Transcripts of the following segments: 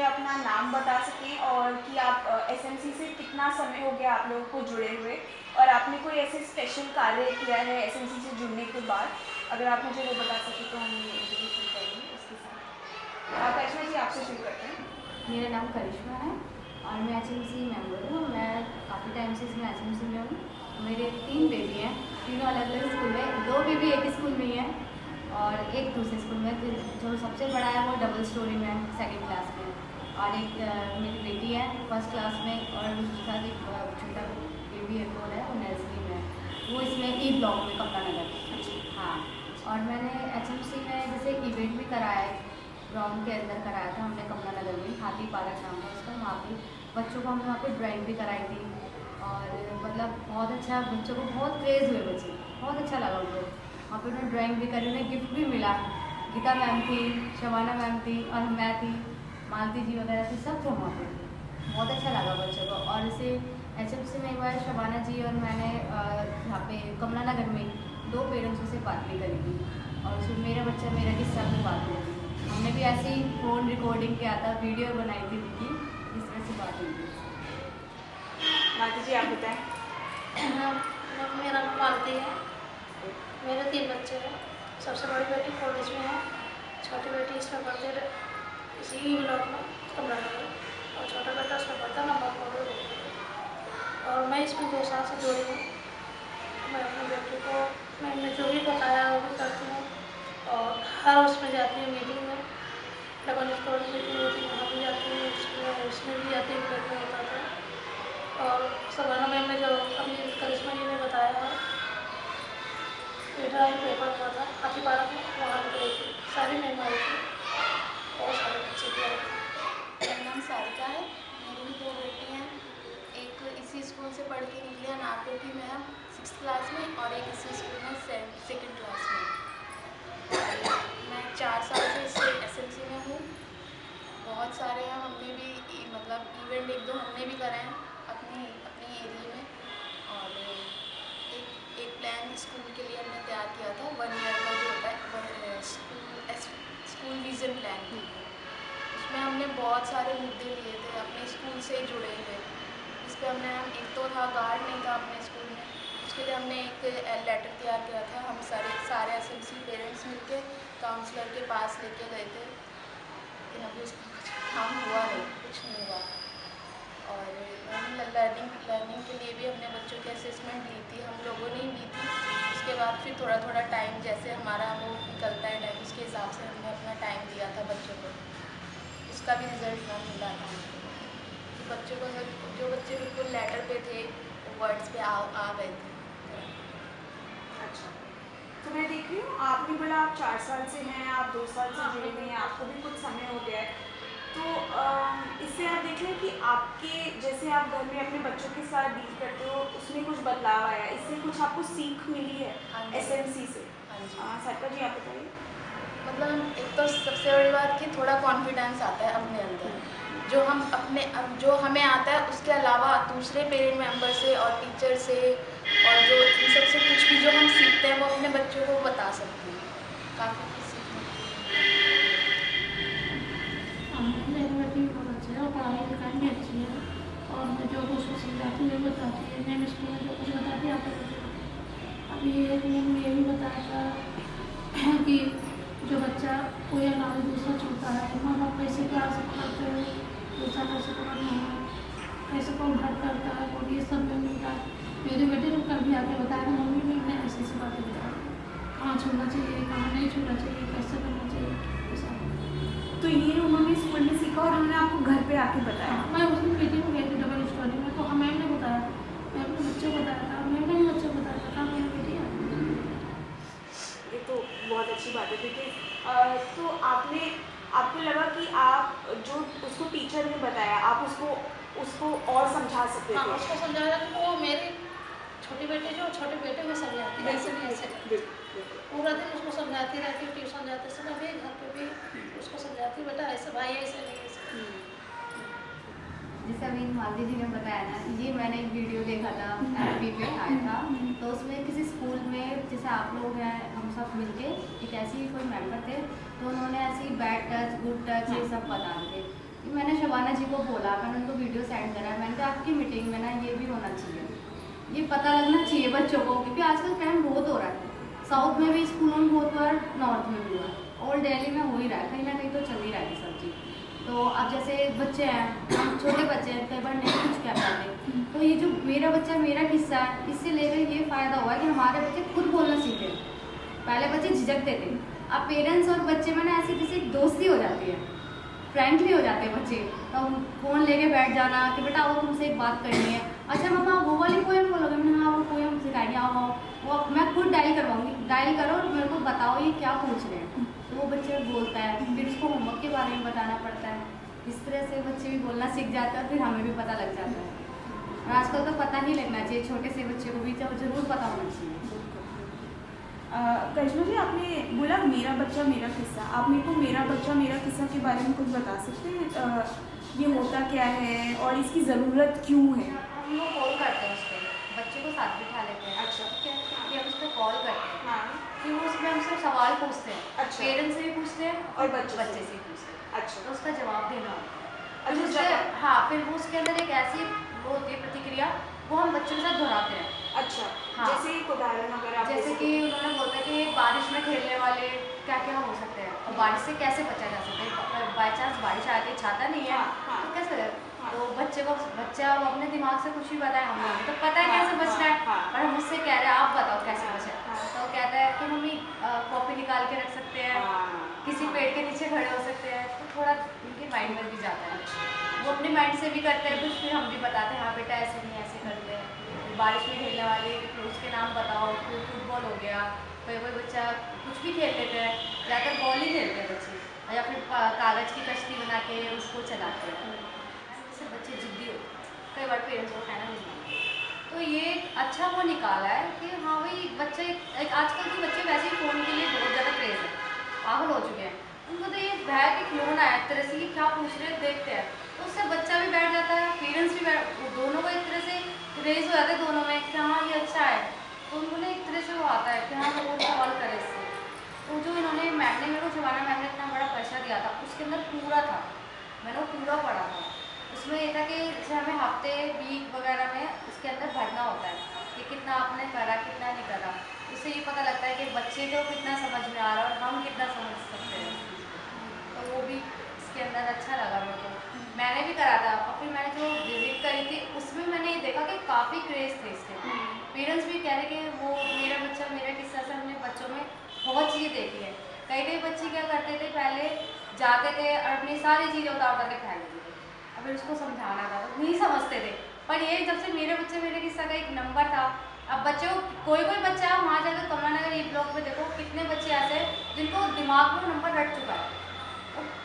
अपना नाम बता सकें और कि आप एसएमसी से कितना समय हो गया आप लोगों को जुड़े हुए, और आपने कोई ऐसे स्पेशल कार्य किया है एसएमसी से जुड़ने के बाद? अगर आप मुझे वो बता सकें तो हम ये इंटरव्यू शुरू करेंगे उसके साथ। करिश्मा जी, आपसे शुरू करते हैं। मेरा नाम करिश्मा है और मैं एचएमसी मेंबर हूँ। मैं काफ़ी टाइम से इसमें एचएमसी में हूँ। मेरे 3 बेबी हैं, तीनों अलग अलग स्कूल में। 2 बेबी एक स्कूल में ही है और एक दूसरे स्कूल में। फिर जो सबसे बड़ा है वो डबल स्टोरी में है, 2nd क्लास में। और एक मेरी बेटी है 1st क्लास में, और उसके साथ एक छोटा बेबी है वो नर्सरी में है। वो इसमें ई ब्लॉक में कमला नगर। हाँ, और मैंने एचएमसी में जैसे इवेंट भी कराया है, ग्राउंड के अंदर कराया था हमने कमला नगर में, हाथी पार्क नाम था उसका। वहाँ पे बच्चों को हमने वहाँ पे ड्राइंग भी कराई थी और मतलब बहुत अच्छा, बच्चों को बहुत क्रेज़ हुए बच्चे, बहुत अच्छा लगा उनको। वहाँ पे उन्होंने ड्राइंग भी करी, उन्हें गिफ्ट भी मिला। गीता मैम थी, शबाना मैम थी और मैं थी, मालती जी वगैरह थी, सब थे वहाँ पे। बहुत अच्छा लगा बच्चों को। और इसे एचएमसी में एक बार शबाना जी और मैंने यहाँ पे कमला नगर में 2 पेरेंट्सों से बात भी करी थी और उसमें मेरा बच्चा मेरा किस्सा भी बात हुई थी। हमने भी ऐसे ही फ़ोन रिकॉर्डिंग किया था, वीडियो बनाई थी उनकी, इस तरह से बात हुई थी। मालती जी, आप बताएं। मेरा नाम मालती है। मेरे 3 बच्चे हैं। सबसे बड़ी बेटी कॉलेज में है, छोटी बेटी इसमें पढ़ती है इसी ई ब्लॉक में कमला नगर, और छोटा बेटा उसमें पढ़ता है नंबर 4 में। और मैं इसमें 2 साल से जुड़ी हूँ। मैं अपने बेटे को मैंने जो भी बताया वो भी करती हूँ और हर उसमें जाती हूँ मीटिंग में। डबल स्टोरी मीटिंग होती है वहाँ भी जाती हूँ, उसमें भी जाती हूँ, पेट में होता था। और सबाना मैम ने जो अभी करिश्मा जी ने बताया है, ड्राइंग पेपर हुआ था हाथी पार्क में, वहाँ पर गई थी, सारी मैम आई थी, बहुत सारे बच्चे भी आए थे। मेरा नाम सारिका है। मेरी भी 2 बेटी हैं। एक इसी स्कूल से पढ़ के निकली है, नागकोठी में है 6th क्लास में, और एक इसी स्कूल में 2nd क्लास में। और मैं 4 साल से इस एसएमसी में हूँ। बहुत सारे हैं, हमने भी मतलब इवेंट 1-2 हमने भी करे हैं अपनी अपनी एरिया में। और एक प्लान स्कूल के लिए हमने तैयार किया था 1 ईयर का, जो होता है स्कूल विजन प्लान। उसमें हमने बहुत सारे मुद्दे लिए थे अपने स्कूल से जुड़े हुए। इस पर हमने एक तो था गार्ड नहीं था अपने स्कूल में, उसके लिए हमने एक लेटर तैयार किया था। हम सारे एसएमसी पेरेंट्स मिलके काउंसलर के पास लेके गए थे, लेकिन अभी उसका कुछ काम हुआ नहीं, कुछ नहीं हुआ। और लर्निंग के लिए भी हमने बच्चों की असेसमेंट ली थी, हम लोगों ने ही ली थी। उसके बाद फिर थोड़ा थोड़ा टाइम जैसे हमारा वो निकलता है टाइम, उसके हिसाब से हमने अपना टाइम दिया था बच्चों को। उसका भी रिज़ल्ट ना मिला था हमको। तो बच्चों को जो बच्चे बिल्कुल लेटर पे थे वो वर्ड्स पे आ गए थे। अच्छा, तो मैं देख रही हूँ आपने बोला आप 4 साल से हैं, आप 2 साल से जुड़े हुए हैं, आपको भी कुछ समय हो गया है। तो इससे आप देख लें कि आपके जैसे आप घर में अपने बच्चों के साथ डील करते हो उसमें कुछ बदलाव आया, इससे कुछ आपको सीख मिली है हाँ जी। एसएमसी से? हाँ जी। सारिका जी, आप बताइए। मतलब एक तो सबसे बड़ी बात कि थोड़ा कॉन्फिडेंस आता है अपने अंदर, जो हमें आता है उसके अलावा दूसरे पेरेंट मेंबर से और टीचर से और जो इन सब से कुछ भी जो हम सीखते हैं वो अपने बच्चों को बता सकते हैं। काफ़ी कुछ सीखने को मेरी बेटी बहुत अच्छी है और पढ़ाई लिखाई भी अच्छी है, और मैं जो कुछ उसको समझाती हूँ बताती है। मैंने स्कूल में जो कुछ बताती है आपको अभी एक मैंने ये भी बताया था कि जो बच्चा कोई अलावा दूसरा छूटा है, माँ बाप कैसे क्लास करते हैं, दूसरा कैसे पढ़ना है, कैसे कौन हट करता है, और ये सब में मिलता है। मेरे बेटे ने कल भी आके बताया मम्मी ने इन्हें ऐसी ऐसी बातें बताई, कहाँ छूना चाहिए, कहाँ नहीं छूना चाहिए, कैसे करना चाहिए, ऐसा। तो ये उन्होंने स्कूल में सीखा और उन्होंने आपको घर पे आके बताया? हाँ, मैं उस दिन मीटिंग में गई थी डबल स्टोरी में, तो मैम ने बताया, मैं अपने बच्चों को बताया था, मैम ने भी बच्चों को बताया था मेरी बेटी है। ये तो बहुत अच्छी बात है, क्योंकि तो आपको लगा कि आप जो उसको टीचर ने बताया आप उसको और समझा सकते हाँ, थे? उसको समझाया तो वो मेरी छोटी बेटी जो छोटे बेटे को समझाती है, ऐसे नहीं ऐसे पूरा दिन उसको समझाती रहती, ट्यूशन जाते समय भी घर पे भी उसको समझाती, बेटा ऐसे भाई ऐसे नहीं ऐसे। जैसे अभी मालती जी ने बताया ना, ये मैंने एक वीडियो देखा था, एफबी पे आया था, तो उसमें किसी स्कूल में जैसे आप लोग हैं हम सब मिलके एक ऐसी कोई मेंबर थे, तो उन्होंने ऐसी बैड टच गुड टच ये सब बता रहे थे। मैंने शबाना जी को बोला, मैंने उनको वीडियो सेंड करा, मैंने कहा आपकी मीटिंग में ना ये भी होना चाहिए, ये पता लगना चाहिए बच्चों को, क्योंकि आजकल क्राइम बहुत हो रहा है। साउथ में भी स्कूलों में बहुत हुआ है, नॉर्थ में भी हुआ है, और दिल्ली में हो ही रहा है, कहीं ना कहीं तो चल ही रहा है सब चीज़। तो अब जैसे बच्चे हैं, छोटे बच्चे हैं, कई बार नहीं कुछ कह पाते, तो ये जो मेरा बच्चा मेरा किस्सा है, इससे लेकर ये फ़ायदा हुआ है कि हमारे बच्चे खुद बोलना सीखे। पहले बच्चे झिझकते थे, अब पेरेंट्स और बच्चे में ना ऐसी किसी दोस्ती हो जाती है, फ्रेंडली हो जाते हैं बच्चे। तो फ़ोन लेके बैठ जाना कि बेटा आओ तुमसे एक बात करनी है, अच्छा मम्मा वो वाली पोएम बोलोगे, मैंने हाँ वो पोएम सिखाएंगे, आओ आओ, वो मैं खुद डायल करवाऊंगी, डायल करो और मेरे को बताओ ये क्या पूछ रहे हैं। तो वो बच्चे बोलता है, फिर उसको होमवर्क के बारे में बताना पड़ता है। इस तरह से बच्चे भी बोलना सीख जाते हैं, फिर हमें भी पता लग जाता है। और आजकल तो पता ही लगना चाहिए, छोटे से बच्चे को भी जरूर पता होना चाहिए। करिश्मा जी, आपने बोला मेरा बच्चा मेरा किस्सा, आप मेरे को मेरा बच्चा मेरा किस्सा के बारे में कुछ बता सकते हैं? ये होता क्या है और इसकी ज़रूरत क्यों है? हम लोग कॉल करते हैं उस पर, बच्चे को साथ बिठा लेते हैं। अच्छा। ठीक है, कि हम उस पर कॉल करते हैं, हाँ। फिर वो उसमें हमसे सवाल पूछते हैं। अच्छा। पेरेंट्स से भी पूछते हैं और बच्चे से भी पूछते हैं। अच्छा। तो उसका जवाब देना होता है। अच्छा, फिर उससे जवाब। हाँ, फिर वो उसके अंदर एक ऐसी वो होती है प्रतिक्रिया, वो हम बच्चों के साथ दोहराते हैं। अच्छा। हाँ। जैसे एक उदाहरण अगर आप जैसे कि उन्होंने बोलता है कि बारिश में खेलने वाले क्या क्या हो सकते हैं और बारिश से कैसे बचा जा सकता है। बाई चांस बारिश आती है, छाता नहीं है, हाँ, हाँ। तो कैसे हाँ। तो बच्चा अपने दिमाग से कुछ भी बताए, हम लोग तो पता है हाँ, कैसे बचना है, हाँ, और हम उससे कह रहे हैं आप बताओ कैसे हाँ, बचे। हाँ। तो कहता है कि मम्मी कॉपी निकाल के रख सकते हैं, हाँ, किसी हाँ। पेड़ के नीचे खड़े हो सकते हैं, तो थोड़ा उनके माइंड में भी जाता है। वो अपने माइंड से भी करते हैं कुछ, फिर हम भी बताते हैं हाँ बेटा ऐसे नहीं ऐसे करते हैं। फिर बारिश में खेलने वाले उसके नाम बताओ, कोई फुटबॉल हो गया, कोई कोई बच्चा कुछ भी खेल लेते हैं, ज़्यादातर बॉल ही खेलते हैं बच्चे, या फिर कागज़ की कश्ती बना के उसको चलाते हैं। इससे बच्चे जिद्दी होते हैं, कई बार पेरेंट्स को कहना नहीं मानते। तो ये एक अच्छा वो निकाला है कि हाँ भाई बच्चे आजकल के बच्चे वैसे ही फ़ोन के लिए बहुत ज़्यादा क्रेज़ है, पागल हो चुके हैं। उनको तो ये है कि खिलौना है, एक तरह से कि क्या पूछ रहे हैं देखते हैं, तो उससे बच्चा भी बैठ जाता है, पेरेंट्स भी बैठ, वो दोनों को एक तरह से रेज हो जाता है दोनों में कि हाँ ये अच्छा है, तो उनको ना एक तरह से वो आता है कि हाँ वो सवाल करे इससे। तो जो इन्होंने मैम ने मेरे को शबाना मैम ने इतना बड़ा पर्चा दिया था, उसके अंदर पूरा था, मैंने वो पूरा पढ़ा था। उसमें ये था कि जैसे हमें हफ्ते वीक वगैरह में उसके अंदर भरना होता है कि कितना आपने करा कितना नहीं करा, उससे ये पता लगता है कि बच्चे को कितना समझ में आ रहा है और हम कितना समझ सकते हैं। तो वो भी इसके अंदर अच्छा लगा मेरे को, मैंने भी करा था। और फिर मैंने जो विजिट करी थी उसमें मैंने ये देखा कि काफ़ी क्रेज़ थे इसके, पेरेंट्स भी कह रहे कि वो मेरा बच्चा मेरा किस्सा से हमने बच्चों में बहुत चीज़ें देखी है। कई कई बच्चे क्या करते थे, पहले जाते थे और अपनी सारी चीज़ें उतार उतार के फेंक देते थे, और फिर उसको समझाना था तो नहीं समझते थे। पर ये जब से मेरे बच्चे मेरे किस्सा का एक नंबर था, अब बच्चों कोई कोई बच्चा वहाँ जाकर कमला नगर ई ब्लॉक में देखो कितने बच्चे ऐसे हैं जिनको दिमाग में नंबर रट चुका है,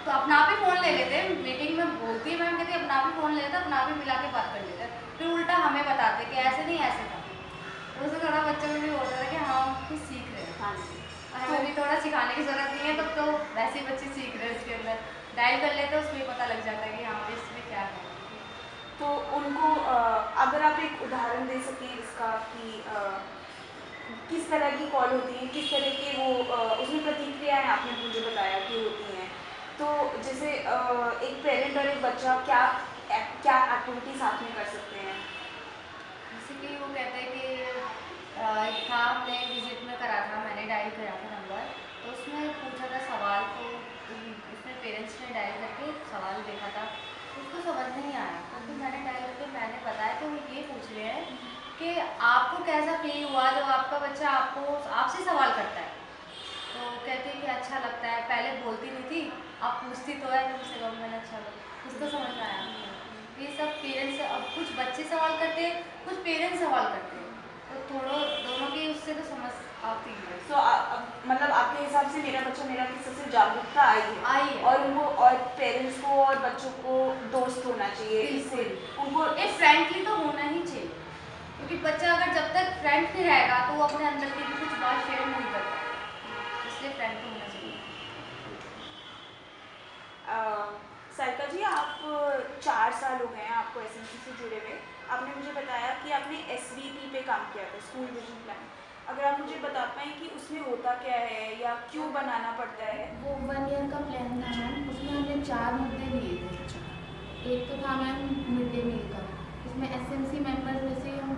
तो अपना आप ही फ़ोन ले लेते हैं। मीटिंग में बोलती है मैम, कहती है अपना आप ही फ़ोन ले लेते हैं, अपना आप ही मिला के बात कर लेते हैं, फिर उल्टा हमें बताते कि ऐसे नहीं ऐसे था। तो उससे थोड़ा बच्चों में भी होता था कि हाँ हम कुछ सीख रहे हैं। हाँ जी। और हमें भी थोड़ा सिखाने की ज़रूरत नहीं है, तब तो वैसे ही बच्चे सीख रहे हैं, इसके अंदर डायल कर लेते हैं, उसमें पता लग जाता है कि हाँ इसमें क्या है। तो उनको अगर आप एक उदाहरण दे सकें इसका कि किस तरह की कॉल होती है, किस तरह के वो उसमें प्रतिक्रियाएं आपने मुझे बताया कि होती हैं, तो जैसे एक पेरेंट और एक बच्चा क्या क्या एक्टिविटी साथ में कर सकते हैं? जैसे कि वो कहते हैं कि एक था हमने विजिट में करा था, मैंने डायल करा था नंबर, तो उसमें पूछा था सवाल, तो उसमें पेरेंट्स ने डायल करके सवाल देखा था, उसको समझ नहीं आया, तो फिर मैंने डायल करके मैंने बताया, तो वो ये पूछ रहे हैं कि आपको कैसा फील हुआ जब आपका बच्चा आपसे सवाल करता है। तो कहते हैं कि अच्छा लगता है, पहले बोलती नहीं थी, अब पूछती तो है कम से कम, मैंने अच्छा लगा, कुछ तो समझ में आया। ये सब पेरेंट्स, अब कुछ बच्चे सवाल करते हैं, कुछ पेरेंट्स सवाल करते हैं, तो थोड़ा दोनों की उससे तो समझ आती है। तो मतलब आपके हिसाब से मेरा बच्चा मेरा किस्सा से जागरूकता आई है, है। और उनको और पेरेंट्स को और बच्चों को दोस्त होना चाहिए, इससे उनको एक फ्रेंडली तो होना ही चाहिए, क्योंकि बच्चा अगर जब तक फ्रेंड नहीं रहेगा तो वो अपने अंदर की भी कुछ बात शेयर नहीं करता, इसलिए फ्रेंड तो होना चाहिए। सारिका जी, आप 4 साल हो गए हैं आपको एसएमसी से जुड़े हुए। आपने मुझे बताया कि आपने एसवीपी पे काम किया था, स्कूल विजन प्लान। अगर आप मुझे बता पाएँ कि उसमें होता क्या है या क्यों बनाना पड़ता है? वो 1 ईयर का प्लान था मैम, उसमें हमने 4 मुद्दे दिए थे। एक तो था मैम मिड डे मील का, इसमें एसएमसी मेंबर में से हम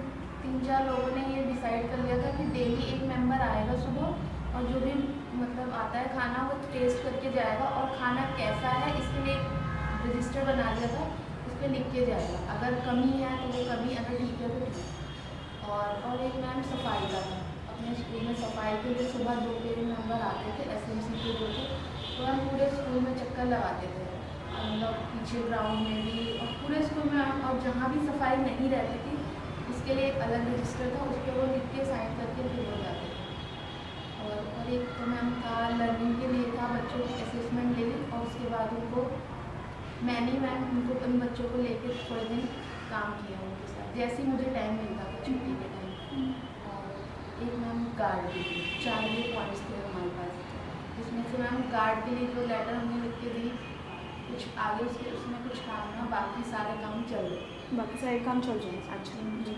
3-4 लोगों ने ये डिसाइड कर लिया था कि डेली एक मेंबर आएगा सुबह और जो भी मतलब आता है खाना वो टेस्ट करके जाएगा और खाना कैसा है इसके लिए एक रजिस्टर बना लिया था, उस पर लिख के जाएगा, अगर कमी है तो वो कमी, अगर ठीक है तो ठीक। और एक मैम सफाई का था, अपने स्कूल में सफाई के लिए सुबह 2 मेंबर आते थे एसएमसी के लोग, तो हम पूरे स्कूल में चक्कर लगाते थे, मतलब पीछे ग्राउंड में भी और पूरे स्कूल में हम, और जहाँ भी सफाई नहीं रहती थी इसके लिए एक अलग रजिस्टर था, उस पर वो लिख के साइन करके फिर हो जाते थे। और एक तो मैम था लर्निंग के लिए था, बच्चों की असेसमेंट ले ली और उसके बाद उनको मैंने मैम उनको उन बच्चों को लेकर थोड़े दिन काम किया उनके साथ, जैसे ही मुझे टाइम मिलता था छुट्टी के टाइम। और एक मैम गार्ड के लिए 4 पॉइंट्स थे हमारे पास, जिसमें से मैम गार्ड के लिए जो लेटर हमने लिख के दी, कुछ आगे उसमें कुछ काम ना, बाकी सारे काम चल रहे, बाकी सारे काम चल रहे हैं। अच्छा जी।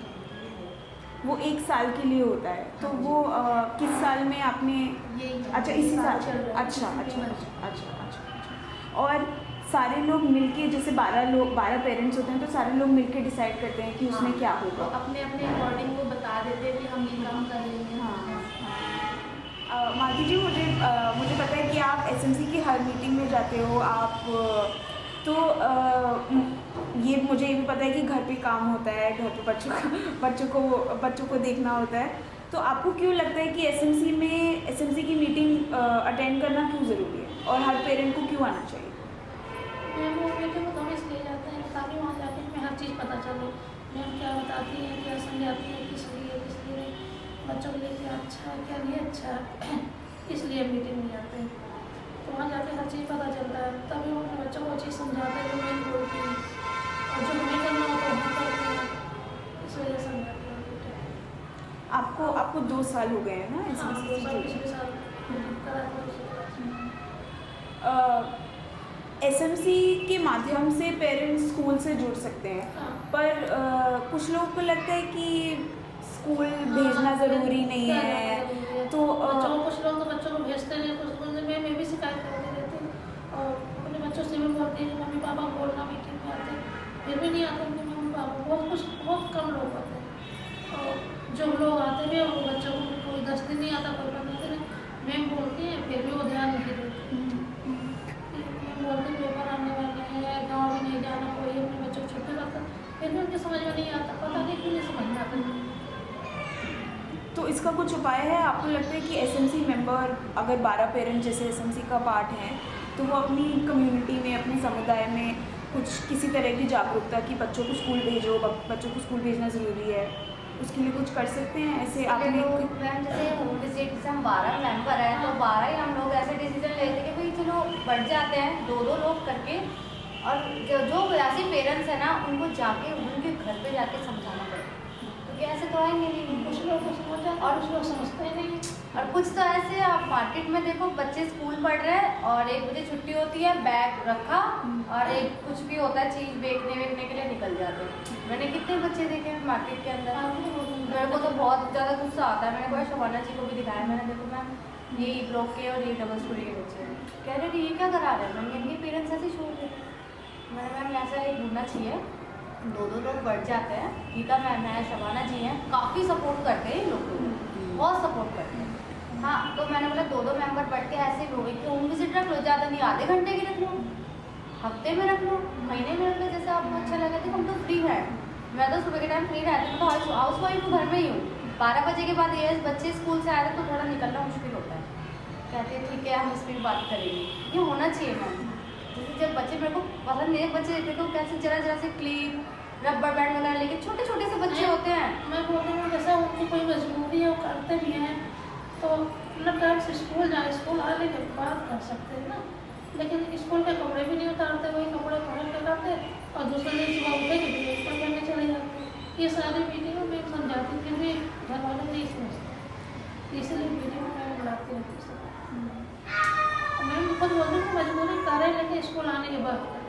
वो 1 साल के लिए होता है, तो वो किस साल में आपने? यही अच्छा, इसी साल चल रहा है। अच्छा इसी अच्छा में अच्छा अच्छा अच्छा अच्छा। और सारे लोग मिलके, जैसे 12 पेरेंट्स होते हैं तो सारे लोग मिलके डिसाइड करते हैं कि उसमें क्या तो होगा। अपने अपने अकॉर्डिंग वो बता देते हैं कि हम ये काम कर लेंगे। मालती जी, मुझे पता है कि आप एसएमसी की हर मीटिंग में जाते हो आप, तो ये मुझे ये भी पता है कि घर पे काम होता है, घर पे बच्चों को देखना होता है, तो आपको क्यों लगता है कि एसएमसी की मीटिंग अटेंड करना क्यों ज़रूरी है और हर पेरेंट को क्यों आना चाहिए? मैम वो मीटिंग में तो हम इसलिए जाते हैं ताकि वहाँ जाके हमें हर चीज़ पता चले, मैम क्या बताती हैं, क्या समझाती हैं, किस लिए बच्चों के लिए क्या अच्छा है, क्या नहीं अच्छा है, इसलिए मीटिंग में जाते हैं। तो वहाँ जाके हर चीज़ पता चलता है, तभी वो अपने बच्चों को वो चीज़ समझाते हैं जो मैं बोलती हूँ, और जो हमें करना होता है वो करते हैं, इस वजह से समझाते हैं मीटिंग। आपको 2 साल हो गए हैं ना हाँ, एसएमसी 2 से साल जुड़े? पिछले साल करा था दूसरी एसएमसी के माध्यम से पेरेंट्स स्कूल से जुड़ सकते हैं, हाँ। पर कुछ लोगों को लगता है कि स्कूल भेजना ज़रूरी नहीं है, तो बच्चों को कुछ लोग तो बच्चों को भेजते नहीं, कुछ लोग मैं भी शिकायत करती रहती हूँ और अपने बच्चों से भी बोलती हूँ मम्मी पापा बोलना मीटिंग में आते, फिर भी नहीं आते उनके मम्मी पापा, बहुत कम लोग आते हैं, और जो लोग आते भी हैं वो बच्चों को कोई 10 दिन नहीं आता, कोई 15 दिन, मैम बोलती हैं फिर भी वो ध्यान नहीं देते। मैम बोलती पेपर आने वाले हैं, गाँव भी नहीं जाना, कोई अपने बच्चों को छुट्टी करता, फिर भी उनके समझ में नहीं आता, पता नहीं क्यों नहीं समझ में आता। तो इसका कुछ उपाय है? आपको लगता है कि एसएमसी मेंबर अगर 12 पेरेंट जैसे एसएमसी का पार्ट हैं, तो वो अपनी कम्युनिटी में, अपने समुदाय में कुछ किसी तरह की जागरूकता कि बच्चों को स्कूल भेजो, बच्चों को स्कूल भेजना ज़रूरी है, उसके लिए कुछ कर सकते हैं? ऐसे आपने मैम जैसे होम विजिट से हम 12 मेंबर हैं, तो 12 ही हम लोग ऐसे डिसीजन लेते हैं कि भाई चलो बढ़ जाते हैं 2-2 लोग करके, और जो ऐसे पेरेंट्स हैं ना उनको जाके उनके घर पे जाके समझाना पड़ेगा, क्योंकि ऐसे तो आएंगे नहीं। कुछ लोग तो समझ जाते और कुछ लोग समझते ही नहीं। और कुछ तो ऐसे आप मार्केट में देखो, बच्चे स्कूल पढ़ रहे हैं और 1 बजे छुट्टी होती है, बैग रखा और एक कुछ भी होता है चीज़ बेचने के लिए निकल जाते हैं। मैंने कितने बच्चे देखे हैं मार्केट के अंदर, मेरे को तो बहुत ज़्यादा गुस्सा आता है। मैंने कहा शबाना जी को भी दिखाया, मैंने देखो मैम ये ब्लॉक के और ये डबल स्टोरी के बच्चे हैं, कह रहे ये क्या करा रहे हैं, मैंने इनके पेरेंट्स ऐसे छोड़ रहे। मैंने मैम ऐसा एक ढूंढना चाहिए, 2-2 लोग बढ़ जाते हैं। गीता मैम है, शबाना जी हैं, काफ़ी सपोर्ट करते हैं इन लोगों को, बहुत सपोर्ट करते हैं। हाँ, तो मैंने बोला 2-2 मेंबर बढ़ के ऐसे हो गए कि होम विजिट रख लो, ज़्यादा नहीं, आधे घंटे की रख लो, हफ्ते में रख लो, महीने में रख लो, जैसे आपको अच्छा लगे। देखो हम तो फ्री हैं, मैं तो सुबह के टाइम फ्री रहती हूँ, तो हाउस वाइफ हूँ, घर में ही हूँ। 12 बजे के बाद ये बच्चे स्कूल से आए तो थोड़ा निकलना मुश्किल होता है, कहते हैं ठीक है हम इस पर बात करेंगे। ये होना चाहिए मैम, जैसे जब बच्चे मेरे को पसंद नहीं है, बच्चे देखो कैसे जरा से क्लिप रबर बैंड वगैरह लेके छोटे छोटे से बच्चे होते हैं। मैं बोलती हूँ जैसे उनकी कोई मजबूरी है वो करते भी हैं, तो मतलब टाइम से स्कूल जाए, स्कूल आने के बाद कर सकते हैं ना, लेकिन स्कूल के कपड़े भी नहीं उतारते, वही कपड़े पहन के करते और दूसरे दिन सुबह उठे कि ड्रेस पर करने चले जाते। ये सारी मीटिंगों में समझाती, फिर भी घर वाले नहीं समझते, इसलिए मीटिंग में बुलाती रहती है। मैं खुद बोलती हूँ मजबूरी करें, लेकिन स्कूल आने के बाद करें।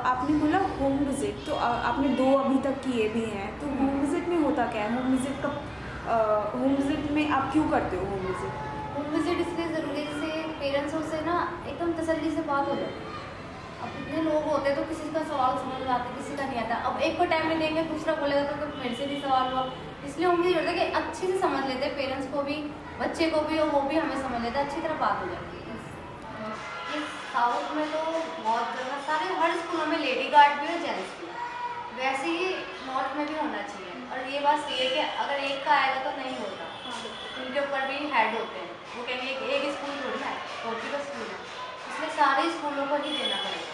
आपने बोला होम विजिट, तो आपने 2 अभी तक किए भी हैं, तो होम विजिट में होता क्या है? होम विजिट में आप क्यों करते हो होम विजिट? होम विजिट इसलिए ज़रूरी है, जैसे पेरेंट्सों से ना एकदम तसल्ली से बात हो जाती है। अब इतने लोग होते हैं तो किसी का सवाल समझ में आता है, किसी का नहीं आता। अब एक को टाइम नहीं देंगे, दूसरा बोलेगा तो मेरे से नहीं सवाल हुआ। इसलिए होम विजिट होता है कि अच्छे से समझ लेते हैं, पेरेंट्स को भी, बच्चे को भी, और वो भी हमें समझ लेता है, अच्छी तरह बात हो जाती है। इस साउथ में तो बहुत जगह सारे हर स्कूलों में लेडी गार्ड भी है, जेंट्स भी है। वैसे ही नॉर्थ में भी होना चाहिए। और ये बात सही है कि अगर एक का आएगा तो नहीं होता, उनके ऊपर भी हेड होते हैं, वो कहेंगे एक स्कूल थोड़ी ना है, और भी तो स्कूल है, इसलिए सारे स्कूलों को ही देना पड़ेगा।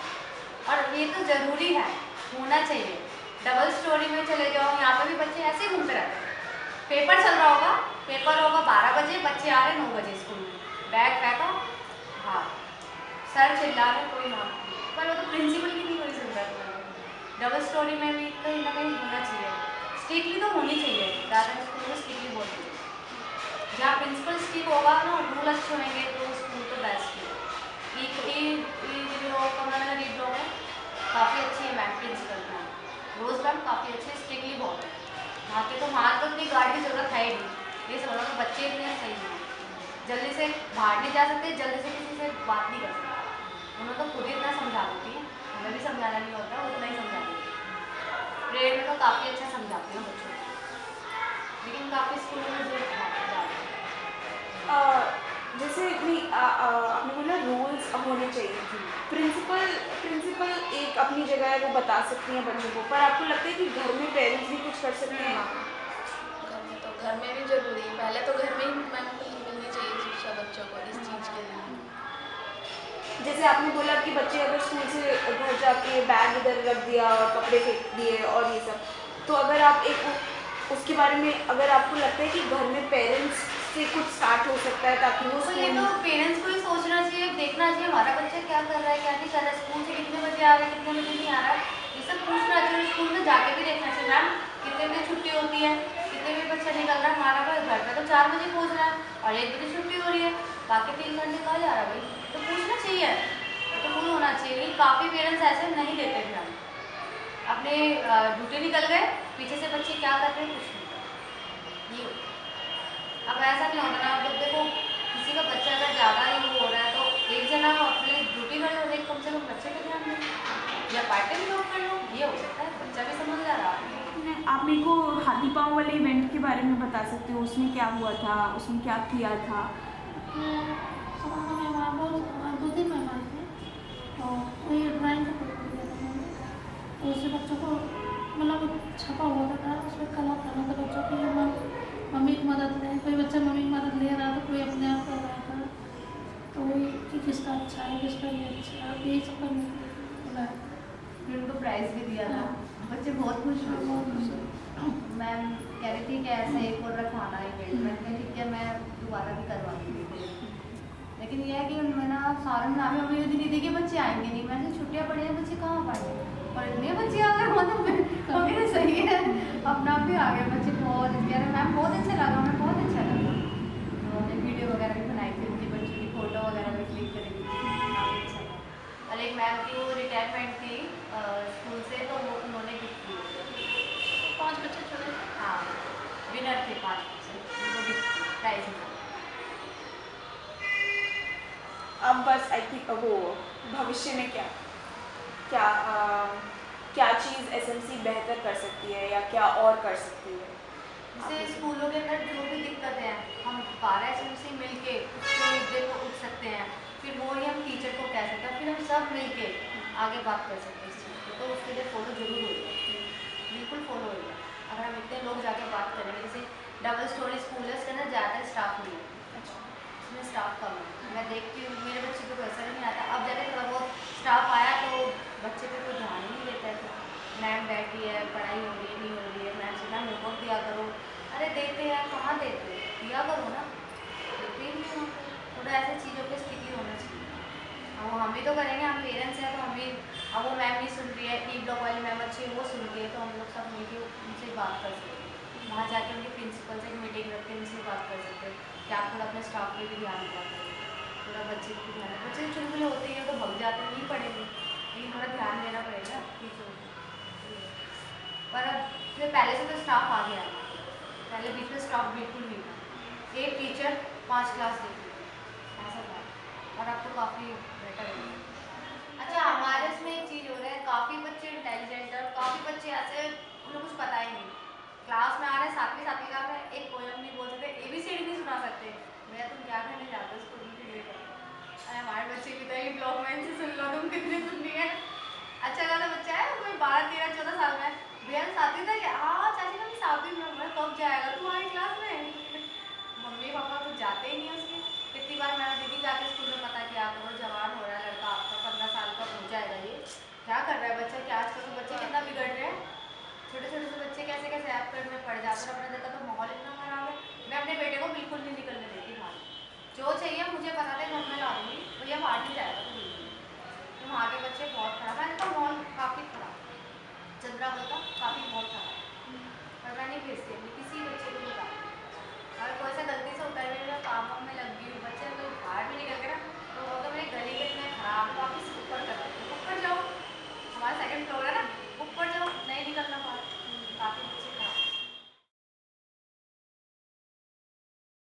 और ये तो ज़रूरी है, होना चाहिए। डबल स्टोरी में चले जाओ, यहाँ पे भी बच्चे ऐसे ही घूमते रहते हैं। पेपर चल रहा होगा, पेपर होगा 12 बजे, बच्चे आ रहे 9 बजे स्कूल में, बैग फेंका, हाँ, सर चिल्ला रहे, कोई ना, पर वो तो प्रिंसिपल की नहीं कोई जरूरत है। डबल स्टोरी में भी कहीं ना कहीं होना चाहिए, स्ट्रिक्टली तो होनी चाहिए, ज़्यादा स्कूल में स्ट्रिक्टली बहुत चाहिए। जहाँ प्रिंसिपल स्ट्रिक्ट होगा ना, रूल अच्छे होंगे, तो स्कूल तो बेस्ट है। री ब्लॉक है, काफ़ी अच्छी है मैम, प्रिंसिपल मैम रोज़ मैम काफ़ी अच्छे, स्ट्रिक्टली बहुत है वहाँ के। तो वहाँ तो इतनी गार्ड की जरूरत है ही नहीं, ये समझो तो बच्चे इतने सही हैं, जल्दी से बाहर नहीं जा सकते, जल्दी से किसी से बात नहीं कर सकते। उन्होंने तो खुद ही इतना समझा देती है, हमें भी समझाना नहीं होता, वो इतना ही समझा देती है। प्रेयर में तो काफ़ी अच्छा समझाती हूँ बच्चों को, लेकिन काफ़ी स्कूलों में जो ज़्यादा जैसे नहीं आपने बोला रूल्स होने चाहिए। प्रिंसिपल एक अपनी जगह है, वो बता सकती हैं बच्चों को, पर आपको लगता है कि घर में पेरेंट्स भी कुछ कर सकते हैं? घर में भी ज़रूरी है, पहले तो घर में ही मैम को मिलनी चाहिए शिक्षा बच्चों को इस चीज़ के लिए। जैसे आपने बोला कि बच्चे अगर स्कूल से घर जाके बैग इधर रख दिया और कपड़े फेंक दिए और ये सब, तो अगर आप उसके बारे में अगर आपको लगता है कि घर में पेरेंट्स से कुछ स्टार्ट हो सकता है ताकि वो तो ये तो पेरेंट्स को ही सोचना चाहिए, देखना चाहिए हमारा बच्चा क्या कर रहा है, क्या नहीं कर रहा है, स्कूल से कितने बजे आ रहा है, कितने बजे नहीं आ रहा है, ये सब पूछना चाहिए। स्कूल में जाके भी देखना चाहिए, मैम कितने बजे छुट्टी होती है, कितने बजे बच्चा निकल रहा है, हमारा घर पे तो 4 बजे पहुँच रहा है और 1 बजे छुट्टी हो रही है, बाकी 3 घंटे कहाँ जा रहा है भाई, तो पूछना चाहिए, तो फुल होना चाहिए। काफ़ी पेरेंट्स ऐसे नहीं देते ध्यान, अपने ड्यूटी निकल गए, पीछे से बच्चे क्या कर रहे हैं कुछ नहीं। ये अब ऐसा नहीं होता ना, जब देखो किसी का बच्चा अगर ज़्यादा ही हो रहा है तो एक जना अपने ड्यूटी कर लो, एक कम से कम बच्चे पे ध्यान दो या पार्ट टाइम जॉब कर लो, ये हो सकता है, बच्चा भी समझ जा रहा है। आप मेरे को हाथी पाँव वाले इवेंट के बारे में बता सकते हो, उसमें क्या हुआ था, उसमें क्या किया था? हमारा मेहमान बहुत 2-3 मेहमान थे, और वही ड्राइंग का पेपर दिया था मैंने, तो उससे बच्चों को मतलब छपा हुआ था, उसमें कलर करना था बच्चों की, मम्मी की मदद लें, कोई बच्चा मम्मी की मदद ले रहा था, कोई अपने आप कर रहा था, तो वही कि किसका अच्छा है, किसका ये अच्छा है, यही सब करने बोला है। फिर उनको प्राइज़ भी दिया था, बच्चे बहुत खुश हुए, बहुत खुश हुए। मैम कह रही थी कि ऐसे एक और रखवाना इवेंट, मैंने कहा ठीक है, मैं दोबारा भी करवाऊँगी। लेकिन यह है कि उनमें ना सारे में हमें उम्मीद नहीं थी कि बच्चे आएंगे नहीं, मैंने छुट्टियाँ पड़ी हैं, बच्चे कहाँ पढ़े, और इतने बच्चे आ गए, मतलब अभी सही है, अपना भी आ गए बच्चे, बहुत अच्छे। अरे मैम बहुत अच्छा लगा, हमें बहुत अच्छा लगा, उन्होंने वीडियो वगैरह भी बनाई थी, उनकी बच्चों की फ़ोटो वगैरह भी क्लिक करी थी, काफ़ी अच्छा लगा। और एक मैम की वो रिटायरमेंट थी स्कूल से, तो वो उन्होंने गिफ्ट की, 5 बच्चे चुने। हाँ विनर थे 5 बच्चे, उनको गिफ्ट प्राइज़ मिला। अब बस आई थिंक वो भविष्य में क्या क्या क्या चीज़ एसएमसी बेहतर कर सकती है या क्या और कर सकती है? जैसे स्कूलों के अंदर जो भी दिक्कतें हैं, हम 12 एसएमसी मिल के उसके मुद्दे को उठ सकते हैं, फिर वो ही हम टीचर को कह सकते हैं, फिर हम सब मिल के आगे बात कर सकते हैं इस चीज़ को, तो उसके लिए फॉलो जरूर होगा, बिल्कुल फॉलो होगा। अगर हम इतने लोग जाके बात करेंगे, जैसे डबल स्टोरी स्कूल है, उसके अंदर ज़्यादा स्टाफ नहीं है, उसमें स्टाफ कम है, मैं देखती हूँ मेरे बच्चे को पैसा नहीं आता, अब जाके थोड़ा बहुत स्टाफ आया तो बच्चे पे कोई ध्यान ही नहीं देता है। मैम बैठी है, पढ़ाई हो रही है, नहीं हो रही है, मैम से मैम होमवर्क दिया करो, अरे देते हैं, कहाँ देते हैं, दिया करो ना, देते ही नहीं हो। थोड़ा ऐसी चीज़ों पे स्थिति होना चाहिए। अब हम भी तो करेंगे, हम पेरेंट्स हैं तो हम भी, अब वो मैम नहीं सुन रही है, ई ब्लॉक वाली मैम अच्छी है, वो सुन रही है, तो हम लोग सब मिलकर उनसे बात कर सकते हैं, वहाँ जाके उनके प्रिंसिपल से एक मीटिंग रख के उनसे बात कर सकते हैं कि आप थोड़ा अपने स्टाफ पे भी ध्यान दिया करें, थोड़ा बच्चे को ध्यान, बच्चे चुलबुले होते हैं तो भग जाते नहीं पढ़ेंगे, लेकिन थोड़ा ध्यान देना पड़ेगा टीचर को। पर अब फिर पहले से तो स्टाफ आ गया, पहले बीच में स्टाफ बिल्कुल नहीं था, एक टीचर 5 क्लास देखती, और अब तो काफ़ी बेटर है। अच्छा, हमारे इसमें एक चीज़ हो रहा है, काफ़ी बच्चे इंटेलिजेंट है और काफ़ी बच्चे ऐसे उन्हें कुछ पता ही नहीं। क्लास में आ रहे हैं, सातवीं सातवीं क्लास में एक पोयम नहीं बोल सकते, ABCD नहीं सुना सकते। भैया तुम क्या करने जाते हो स्कूल के लिए? अरे हमारे बच्चे की तो ये ब्लॉक में से सुन लो, तुम कितने सुननी है। अच्छा खासा बच्चा है, कोई 12 13 14 साल में है। भैया तो सातवीं तक है, हाँ चाची का भी सातवीं में, मैं कब जाएगा तुम्हारी क्लास में? मम्मी पापा तो जाते ही नहीं है उसके। कितनी बार मैंने दीदी जाके स्कूल में पता किया करो, जवान हो रहा है लड़का आपका, 15 साल का हो जाएगा, ये क्या कर रहा है बच्चा, क्या आजकल तो बच्चे कितना बिगड़ रहे हैं। छोटे छोटे से बच्चे कैसे कैसे ऐप करने में पड़ जाते हैं, अपने देखा तो माहौल इतना खराब है। मैं अपने बेटे